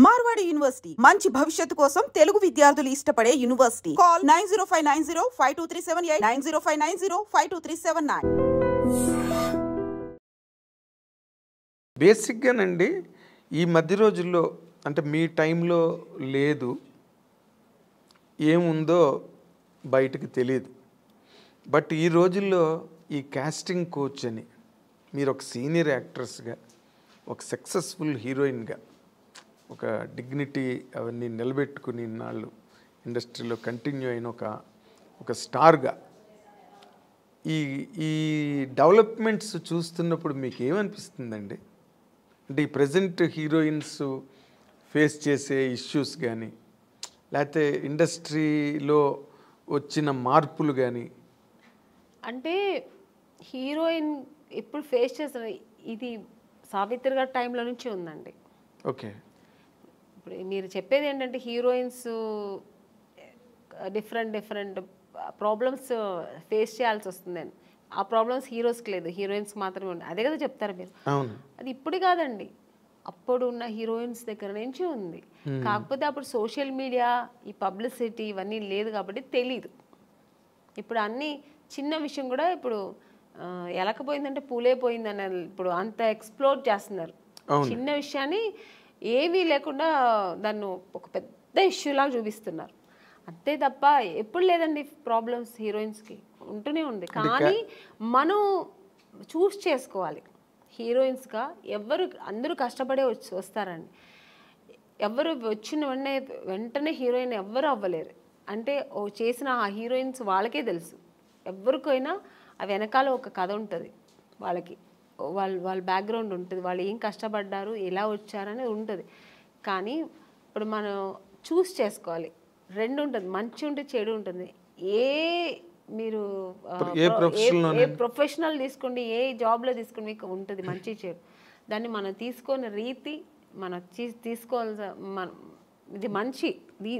Marwadi university మంచి భవిష్యత్తు కోసం తెలుగు విద్యార్థులు ఇష్టపడే యూనివర్సిటీ. కాల్ 9059052378 9059052379. బేసిక్గానండి ఈ మధ్య రోజుల్లో అంటే మీ టైంలో లేదు, ఏముందో బయటకు తెలియదు. బట్ ఈ రోజుల్లో ఈ కాస్టింగ్ కోచ్ అని మీరు ఒక సీనియర్ యాక్ట్రెస్గా, ఒక సక్సెస్ఫుల్ హీరోయిన్గా, ఒక డిగ్నిటీ అవన్నీ నిలబెట్టుకుని ఇన్నాళ్ళు ఇండస్ట్రీలో కంటిన్యూ అయిన ఒక స్టార్గా ఈ డెవలప్మెంట్స్ చూస్తున్నప్పుడు మీకు ఏమనిపిస్తుందండి? అంటే ఈ ప్రజెంట్ హీరోయిన్స్ ఫేస్ చేసే ఇష్యూస్ కానీ, లేకపోతే ఇండస్ట్రీలో వచ్చిన మార్పులు కానీ. అంటే హీరోయిన్ ఇప్పుడు ఫేస్ చేసిన ఇది సావిత్రి గారి టైంలో నుంచి ఉందండి. ఓకే, ఇప్పుడు మీరు చెప్పేది ఏంటంటే హీరోయిన్స్ డిఫరెంట్ ప్రాబ్లమ్స్ ఫేస్ చేయాల్సి వస్తుందని. ఆ ప్రాబ్లమ్స్ హీరోస్కి లేదు, హీరోయిన్స్ మాత్రమే ఉన్నాయి. అదే కదా చెప్తారు మీరు. అవును, అది ఇప్పుడు కాదండి, అప్పుడు ఉన్న హీరోయిన్స్ దగ్గర నుంచి ఉంది. కాకపోతే అప్పుడు సోషల్ మీడియా, ఈ పబ్లిసిటీ ఇవన్నీ లేదు కాబట్టి తెలీదు. ఇప్పుడు అన్నీ చిన్న విషయం కూడా ఇప్పుడు ఎలకపోయిందంటే పూలే పోయిందని ఇప్పుడు అంత ఎక్స్ప్లోర్ చేస్తున్నారు. చిన్న విషయాన్ని ఏమీ లేకుండా దాన్ని ఒక పెద్ద ఇష్యూలాగా చూపిస్తున్నారు. అంతే తప్ప ఎప్పుడు లేదండి ప్రాబ్లమ్స్ హీరోయిన్స్కి ఉంటూనే ఉంది. కానీ మనం చూస్ చేసుకోవాలి. హీరోయిన్స్గా అందరూ కష్టపడే వస్తారండి. ఎవరు వచ్చిన వెంటనే హీరోయిన్ ఎవ్వరు అవ్వలేరు. అంటే చేసిన ఆ హీరోయిన్స్ వాళ్ళకే తెలుసు. ఎవరికైనా ఆ వెనకాల ఒక కథ ఉంటుంది, వాళ్ళకి వాళ్ళ బ్యాక్గ్రౌండ్ ఉంటుంది, వాళ్ళు ఏం కష్టపడ్డారు, ఎలా వచ్చారనేది ఉంటుంది. కానీ ఇప్పుడు మనం చూస్ చేసుకోవాలి. రెండు ఉంటుంది, మంచి ఉంటుంది, చెడు ఉంటుంది. మీరు ఏ ప్రొఫెషనల్ తీసుకోండి, ఏ జాబ్లో తీసుకోండి, మీకు ఉంటుంది మంచి చెడు. దాన్ని మనం తీసుకునే రీతి, మనం తీసుకోవాల్సిన ఇది మంచి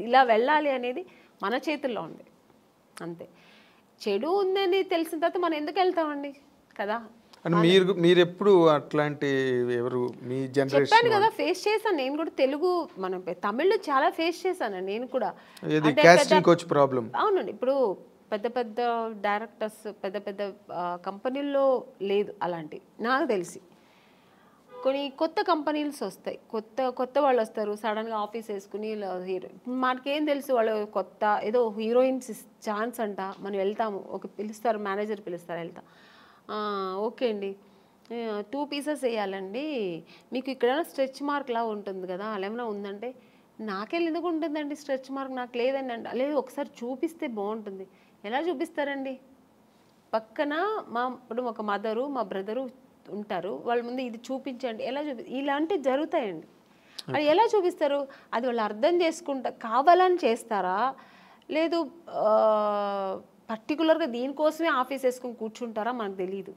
ఇలా వెళ్ళాలి అనేది మన చేతుల్లో ఉంది. అంతే. చెడు ఉందని తెలిసిన తర్వాత మనం ఎందుకు వెళ్తామండి కదా. మీరు ఎప్పుడు అట్లాంటి ఎవరు మీ జనరేషన్ చెప్పాను కదా, ఫేస్ చేశాను నేను కూడా. తెలుగు మనం తమిళ్లో చాలా ఫేస్ చేశాను నేను కూడా. అవునండి, ఇప్పుడు పెద్ద పెద్ద డైరెక్టర్స్, పెద్ద పెద్ద కంపెనీల్లో లేదు అలాంటి నాకు తెలిసి. కొన్ని కొత్త కంపెనీస్ వస్తాయి, కొత్త వాళ్ళు వస్తారు, సడన్గా ఆఫీస్ వేసుకుని హీరో. మనకేం తెలుసు వాళ్ళు కొత్త ఏదో హీరోయిన్స్ ఛాన్స్ అంట, మనం వెళ్తాము. పిలుస్తారు, మేనేజర్ పిలుస్తారు, వెళ్తాం. ఓకే అండి, 2 పీసెస్ వేయాలండి, మీకు ఇక్కడ స్ట్రెచ్ మార్క్ లా ఉంటుంది కదా, అలా ఏమైనా ఉందంటే, నాకే ఎందుకు ఉంటుందండి స్ట్రెచ్ మార్క్, నాకు లేదండి అంటే, లేదు ఒకసారి చూపిస్తే బాగుంటుంది. ఎలా చూపిస్తారండి? పక్కన ఇప్పుడు ఒక మదరు, మా బ్రదరు ఉంటారు, వాళ్ళ ముందు ఇది చూపించండి, ఎలా ఇలాంటివి జరుగుతాయండి. అది ఎలా చూపిస్తారు? అది వాళ్ళు అర్థం చేసుకుంటా కావాలని చేస్తారా, లేదు పర్టికులర్గా దీనికోసమే ఆఫీస్ వేసుకొని కూర్చుంటారా మనకు తెలియదు.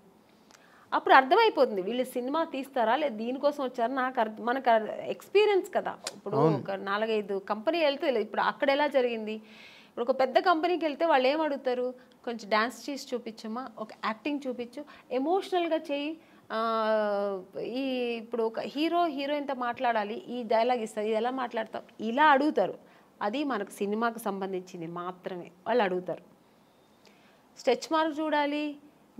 అప్పుడు అర్థమైపోతుంది వీళ్ళు సినిమా తీస్తారా లేదు దీనికోసం వచ్చారా. మనకు ఎక్స్పీరియన్స్ కదా. ఇప్పుడు ఒక 4-5 కంపెనీ వెళ్తే ఇప్పుడు అక్కడ ఎలా జరిగింది. ఇప్పుడు ఒక పెద్ద కంపెనీకి వెళ్తే వాళ్ళు ఏం అడుగుతారు, కొంచెం డ్యాన్స్ చేసి చూపించమ్మా, ఒక యాక్టింగ్ చూపించు, ఎమోషనల్గా చేయి, ఇప్పుడు ఒక హీరోయిన్తో మాట్లాడాలి, ఈ డైలాగ్ ఇస్తారు, ఇది ఎలా మాట్లాడతాం, ఇలా అడుగుతారు. అది మనకు సినిమాకు సంబంధించింది మాత్రమే వాళ్ళు అడుగుతారు. స్ట్రెచ్ మార్క్ చూడాలి,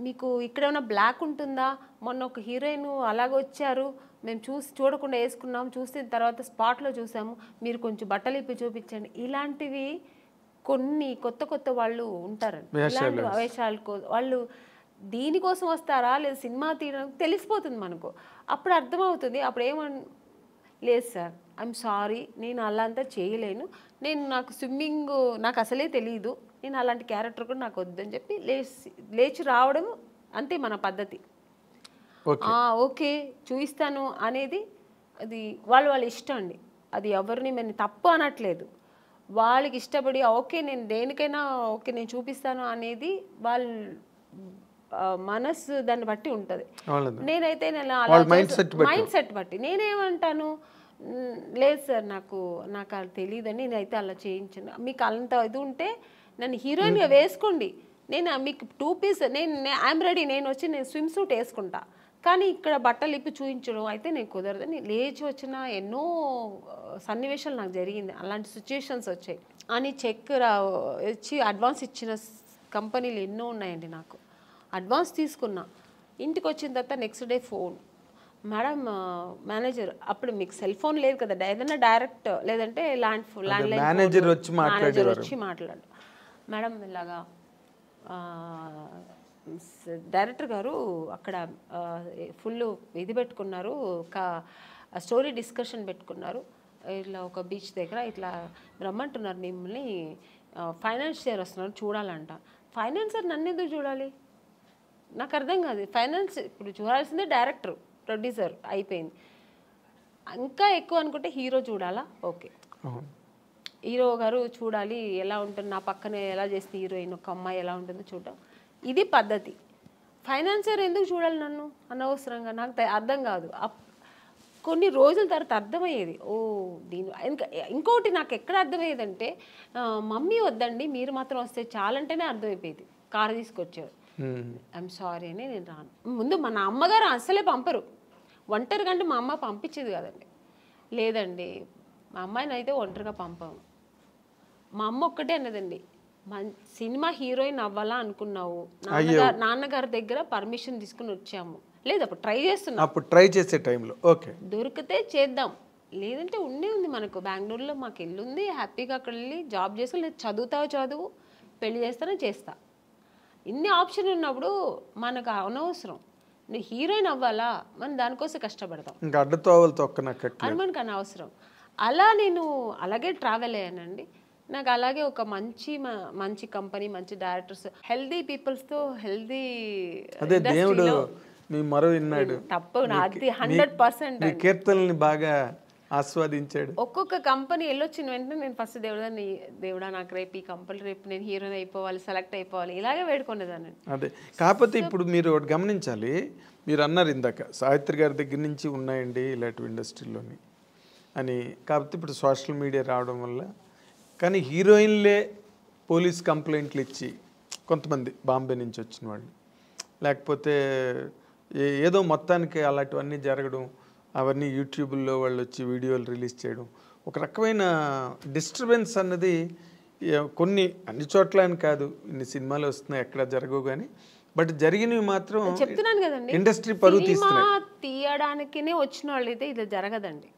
మీకు ఇక్కడ ఏమైనా బ్లాక్ ఉంటుందా, మొన్న ఒక హీరోయిన్ అలాగ వచ్చారు, మేము చూడకుండా వేసుకున్నాము, చూసిన తర్వాత స్పాట్లో చూసాము, మీరు కొంచెం బట్టలు ఇప్పి చూపించండి. ఇలాంటివి కొన్ని కొత్త వాళ్ళు ఉంటారండి. ఇలాంటి వేషాలు వాళ్ళు దీనికోసం వస్తారా లేదా సినిమా తీయడానికి తెలిసిపోతుంది మనకు. అప్పుడు అర్థమవుతుంది. అప్పుడు లేదు సార్, ఐఎమ్ సారీ, నేను అలా అంతా చేయలేను, నాకు స్విమ్మింగ్ నాకు అసలే తెలియదు, నేను అలాంటి క్యారెక్టర్ కూడా నాకు వద్దని చెప్పి లేచి రావడం, అంతే మన పద్ధతి. ఓకే చూపిస్తాను అనేది అది వాళ్ళ ఇష్టం అండి. అది ఎవరిని మేము తప్పు అనట్లేదు, వాళ్ళకి ఇష్టపడి ఓకే నేను దేనికైనా ఓకే నేను చూపిస్తాను అనేది వాళ్ళ మనసు దాన్ని బట్టి ఉంటుంది. నేనైతే మైండ్ సెట్ బట్టి నేనేమంటాను, లేదు సార్ నాకు అది తెలియదని, నేనైతే అలా చేయించాను, మీకు అంత ఇది ఉంటే నన్ను హీరోయిన్గా వేసుకోండి, నేను మీకు 2 పీస్ ఐఎమ్ రెడీ, నేను స్విమ్ సూట్ వేసుకుంటా, కానీ ఇక్కడ బట్టలు ఇప్పి చూపించడం అయితే నేను కుదరదని లేచి వచ్చిన ఎన్నో సన్నివేశాలు నాకు జరిగింది, అలాంటి సిచ్యుయేషన్స్ వచ్చాయి. అని చెక్ ఇచ్చి అడ్వాన్స్ ఇచ్చిన కంపెనీలు ఎన్నో ఉన్నాయండి. నాకు అడ్వాన్స్ తీసుకున్నా, ఇంటికి వచ్చిన తర్వాత next day phone, madam manager, అప్పుడు మీకు సెల్ ఫోన్ లేదు కదా, ఏదైనా డైరెక్ట్ లేదంటే ల్యాండ్లైన్ మేనేజర్ వచ్చి మాట్లాడు, మేడం ఇలాగా డైరెక్టర్ గారు అక్కడ ఫుల్ ఇది పెట్టుకున్నారు, ఒక స్టోరీ డిస్కషన్ పెట్టుకున్నారు, ఇట్లా ఒక బీచ్ దగ్గర ఇట్లా రమ్మంటున్నారు మిమ్మల్ని, ఫైనాన్షియర్ వస్తున్నారు చూడాలంట. ఫైనాన్సర్ నన్ను ఎందుకు చూడాలి, నాకు అర్థం కాదు. ఫైనాన్స్ ఇప్పుడు చూడాల్సిందే డైరెక్టర్ ప్రొడ్యూసర్ అయిపోయింది. ఇంకా ఎక్కువ అనుకుంటే హీరో చూడాలా, ఓకే హీరో గారు చూడాలి ఎలా ఉంటుంది, నా పక్కనే ఎలా చేస్తుంది హీరోయిన్ ఒక అమ్మాయి ఎలా ఉంటుందో చూడటం, ఇది పద్ధతి. ఫైనాన్సర్ ఎందుకు చూడాలి నన్ను అనవసరంగా, నాకు అర్థం కాదు. కొన్ని రోజుల తర్వాత అర్థమయ్యేది, ఓ దీని ఇంకోటి నాకు ఎక్కడ అర్థమయ్యేదంటే, మమ్మీ వద్దండి మీరు మాత్రం వస్తే చాలంటేనే అర్థమైపోయేది. కారు తీసుకొచ్చారు, ఐఎమ్ సారీ అని నేను రాను. ముందు మన అమ్మగారు అసలే పంపరు, ఒంటరిగా అంటే మా అమ్మ పంపించేది కదండి. లేదండి మా అమ్మాయిని అయితే ఒంటరిగా పంపాము. మా అమ్మ ఒక్కటే అన్నదండి, సినిమా హీరోయిన్ అవ్వాలా అనుకున్నావు, నాన్నగారి దగ్గర పర్మిషన్ తీసుకుని వచ్చాము, లేదు అప్పుడు ట్రై చేస్తున్నాం, అప్పుడు ట్రై చేసే టైంలో ఓకే దొరికితే చేద్దాం, లేదంటే ఉండే ఉంది మనకు బెంగళూరులో మాకు ఇల్లు ఉంది, హ్యాపీగా అక్కడ వెళ్ళి జాబ్ చేసుకో, లేదు చదువుతావు చదువు, పెళ్లి చేస్తానో చేస్తా, ఇన్ని ఆప్షన్ ఉన్నప్పుడు మనకు అనవసరం. నువ్వు హీరోయిన్ అవ్వాలా, మనం దానికోసం కష్టపడతాం, ఇంకా అడ్డతోవలు అని మనకు అనవసరం. అలా నేను అలాగే ట్రావెల్ అయ్యానండి. నాకు అలాగే ఒక మంచి కంపెనీ, మంచి డైరెక్టర్స్, హెల్దీ పీపుల్స్తో హెల్దీ మీ మరో విన్నాడు, తప్పు నాది 100%. కీర్తనల్ని బాగా ఆస్వాదించాడు. ఒక్కొక్క కంపెనీ వెళ్ళొచ్చిన వెంటనే నేను ఫస్ట్ దేవుడా నాకు రేపు ఈ కంపెనీ రేపు నేను హీరోయిన్ అయిపోవాలి, సెలెక్ట్ అయిపోవాలి, ఇలాగే వేడుకునేదాన్ని. అదే కాకపోతే ఇప్పుడు మీరు ఒకటి గమనించాలి, మీరు అన్నారు ఇందాక సావిత్రి గారి దగ్గర నుంచి ఉన్నాయండి ఇలాంటి ఇండస్ట్రీలోని అని. కాకపోతే ఇప్పుడు సోషల్ మీడియా రావడం వల్ల, కానీ హీరోయిన్లే పోలీస్ కంప్లైంట్లు ఇచ్చి కొంతమంది బాంబే నుంచి వచ్చిన వాళ్ళు, లేకపోతే ఏదో మొత్తానికి అలాంటివన్నీ జరగడం, అవన్నీ యూట్యూబ్లో వాళ్ళు వచ్చి వీడియోలు రిలీజ్ చేయడం, ఒక రకమైన డిస్టర్బెన్స్ అన్నది కొన్ని అన్ని చోట్ల అని కాదు, ఇన్ని సినిమాలు వస్తున్నాయి ఎక్కడ జరగవు కానీ, బట్ జరిగినవి మాత్రం చెప్తున్నాను కదండి, ఇండస్ట్రీ పరువు తీయడానికినే వచ్చిన వాళ్ళు అయితే ఇది జరగదండి.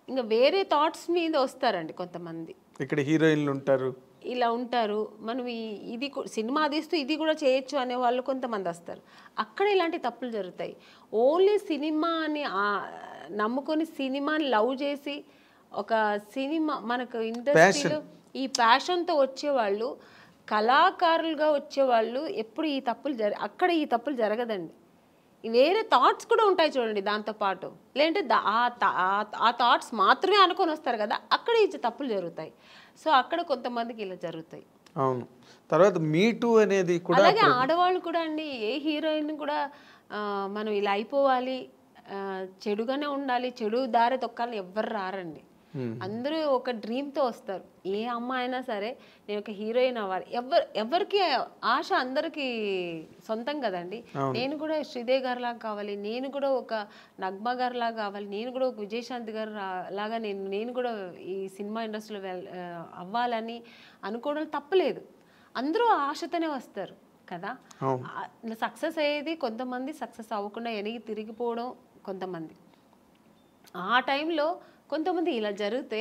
ఇంకా వేరే థాట్స్ మీద వస్తారండి కొంతమంది. ఇక్కడ హీరోయిన్లు ఉంటారు, ఇలా ఉంటారు, మనం ఇది సినిమా తీస్తూ ఇది కూడా చేయొచ్చు అనే వాళ్ళు కొంతమంది వస్తారు. అక్కడ ఇలాంటి తప్పులు జరుగుతాయి. ఓన్లీ సినిమాని నమ్ముకొని సినిమాని లవ్ చేసి ఒక సినిమా మనకు ఇండస్ట్రీలో ఈ ప్యాషన్తో వచ్చేవాళ్ళు, కళాకారులుగా వచ్చేవాళ్ళు ఎప్పుడు ఈ తప్పులు అక్కడ ఈ తప్పులు జరగదండి. వేరే థాట్స్ కూడా ఉంటాయి చూడండి దాంతోపాటు, లేదంటే ఆ థాట్స్ మాత్రమే అనుకొని వస్తారు కదా, అక్కడ ఈ తప్పులు జరుగుతాయి. సో అక్కడ కొంతమందికి ఇలా జరుగుతాయి. అవును. తర్వాత మీ టూ అనేది కూడా అలాగే ఆడవాళ్ళు కూడా అండి, ఏ హీరోయిన్ కూడా మనం ఇలా అయిపోవాలి, చెడుగానే ఉండాలి, చెడు దారి తొక్కాలని ఎవ్వరు రారండి. అందరూ ఒక డ్రీమ్తో వస్తారు. ఏ అమ్మాయి అయినా సరే నేను ఒక హీరోయిన్ అవ్వాలి, ఎవరికి ఆశ అందరికీ సొంతం కదండి. నేను కూడా శ్రీదేవి గారి లాగా కావాలి, నేను కూడా ఒక నగ్మా గారి లాగా కావాలి, నేను కూడా ఒక విజయశాంతి గారు లాగా నేను కూడా ఈ సినిమా ఇండస్ట్రీలో అవ్వాలని అనుకోవడం తప్పలేదు. అందరూ ఆశతోనే వస్తారు కదా. సక్సెస్ అయ్యేది కొంతమంది, సక్సెస్ అవ్వకుండా వెనక్కి తిరిగిపోవడం కొంతమంది. ఆ టైంలో కొంతమంది ఇలా జరిగితే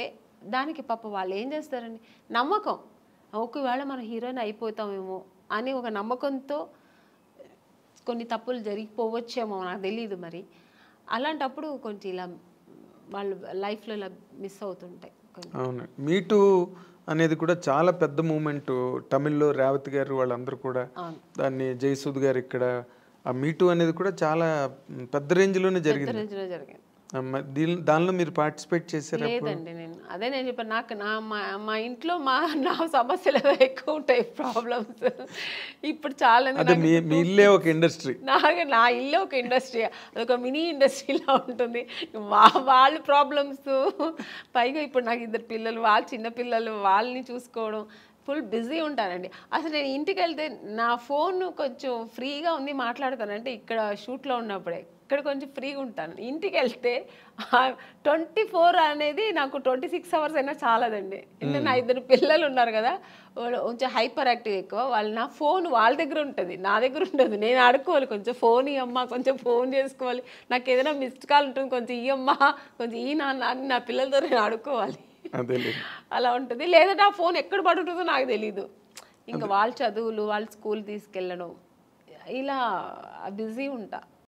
దానికి పాప వాళ్ళు ఏం చేస్తారండి, నమ్మకం, ఒకవేళ మనం హీరోయిన్ అయిపోతామేమో అని ఒక నమ్మకంతో కొన్ని తప్పులు జరిగిపోవచ్చేమో, నాకు తెలియదు మరి. అలాంటప్పుడు కొంచెం ఇలా వాళ్ళు లైఫ్లో ఇలా మిస్ అవుతుంటాయి. అవును, మీటూ అనేది కూడా చాలా పెద్ద మూమెంట్. తమిళ్లో రేవతి గారు వాళ్ళందరూ కూడా దాన్ని, జయసూద్ గారు ఇక్కడ, ఆ మీటూ అనేది కూడా చాలా పెద్ద రేంజ్లోనే జరిగింది. దానిలో మీరు పార్టిసిపేట్ చేశారు? లేదండి, నేను చెప్పాను, నాకు మా ఇంట్లో నా సమస్యలు ఎక్కువ ఉంటాయి, ప్రాబ్లమ్స్. ఇప్పుడు చాలా మీ ఇల్లే ఒక ఇండస్ట్రీ, నా ఇల్లే ఒక ఇండస్ట్రీ, అదొక మినీ ఇండస్ట్రీలా ఉంటుంది. వాళ్ళ ప్రాబ్లమ్స్, పైగా ఇప్పుడు నాకు 2 పిల్లలు, వాళ్ళ చిన్న పిల్లలు, వాళ్ళని చూసుకోవడం, ఫుల్ బిజీ ఉంటానండి. అసలు నేను ఇంటికి వెళ్తే నా ఫోన్ కొంచెం ఫ్రీగా ఉంది మాట్లాడతానంటే ఇక్కడ షూట్లో ఉన్నప్పుడే, ఇక్కడ కొంచెం ఫ్రీగా ఉంటాను. ఇంటికి వెళ్తే 24 అనేది నాకు 26 అవర్స్ అయినా చాలదండి. ఎందుకంటే నా 2 పిల్లలు ఉన్నారు కదా, వాళ్ళు కొంచెం హైపర్ యాక్టివ్ ఎక్కువ. వాళ్ళు నా ఫోన్ వాళ్ళ దగ్గర ఉంటుంది, నా దగ్గర ఉండదు. నేను ఆడుకోవాలి, కొంచెం ఫోన్ ఇవ్వమ్మా, కొంచెం ఫోన్ చేసుకోవాలి, నాకు ఏదైనా మిస్డ్ కాల్ ఉంటుంది, కొంచెం ఇవ్వమ్మా, కొంచెం ఈ నాన్న అని నా పిల్లలతో నేను ఆడుకోవాలి. అలా ఉంటుంది. లేదంటే ఆ ఫోన్ ఎక్కడ పడుతుందో నాకు తెలీదు. ఇంకా వాళ్ళ చదువులు, వాళ్ళ స్కూల్ తీసుకెళ్ళడం, ఇలా బిజీ ఉంటా.